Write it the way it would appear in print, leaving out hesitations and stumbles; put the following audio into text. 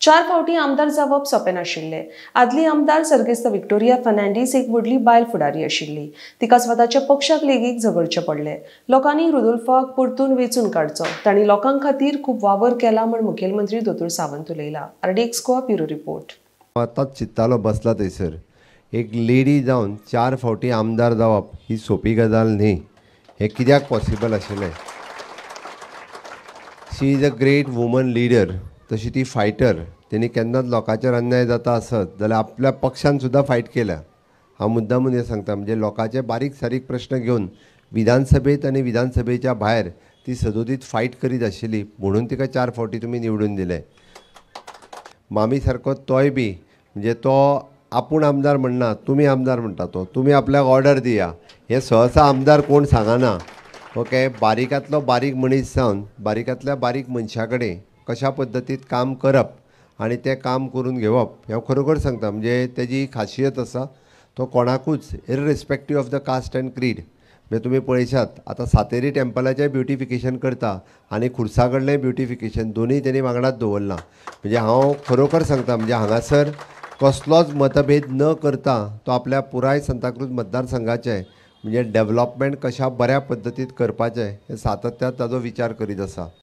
4 फावटी आमदार जावप सोंपें नाशिल्ले। आदली आमदार सर्गेस्त विक्टोरिया फर्नांडीस एक व्हडली बायल फुडारी आशिल्ली। तिका स्वताच्या पक्षाक लेगीत झगडचें पडलें। लोकांनी रुदोल्फाक परतून वेंचून काडचो। तांणी लोकां खातीर खूब वावर केला म्हूण मुखेलमंत्री दोतोर सावंत उलयला। RDX Goa bureau report. आतांच चित्तालो बसला थंयसर एक लेडी जावन 4 फावटी आमदार जावप ही सोपी गजाल न्ही। हें कित्याक पॉसिबल आशिल्लें? She is a great woman leader, तशी ती फायटर। तेणी केन्नाच लोकांचेर अन्याय जाता आसत जाल्यार आपल्या पक्षान सुद्दां फायट केल्या। हांव मुद्दामून हें सांगता, म्हणजे लोकांचे बारीक सारीक प्रश्न घेवन विधानसभेत आनी विधानसभेच्या भायर ती सदोदीत फायट करीत आशिल्ली, म्हणून तिका 4 फावटी तुमी निवडून दिले। मामी सारको तोय बी, म्हणजे तो आपूण आमदार म्हणना, तुमी आमदार म्हणटा तो, तुमी आपल्याक ऑर्डर दिया, हे सहसा आमदार कोण सांगना। ओके, बारीकांतलो बारीक मनीस जावन बारीकांतल्या बारीक मनशा कडेन कशा पद्दतीत काम करप आनी तें काम करून घेवप, हें खरोखर सांगता। म्हणजे तेजी खासियत आसा, तो कोणाकूच इररिस्पेक्टीव ऑफ द कास्ट एंड क्रीड, म्हणजे तुमी पळयशात आतां सातेरी टेम्पलाचें ब्युटिफिकेशन करता आनी खुर्सा कडलें ब्युटिफिकेशन दोनूय तेणी वांगडाच दवरलां। म्हणजे हांव खरोखर सांगता, म्हणजे हांगासर कसलोच मतभेद न करता तो आपल्या पुराय सांताक्रूज मतदारसंघाचें म्हणजे डेव्हलपमेंट कशा बऱ्या पद्दतीत करपाचें हे सातत्यान ताजो विचार करीत आसा।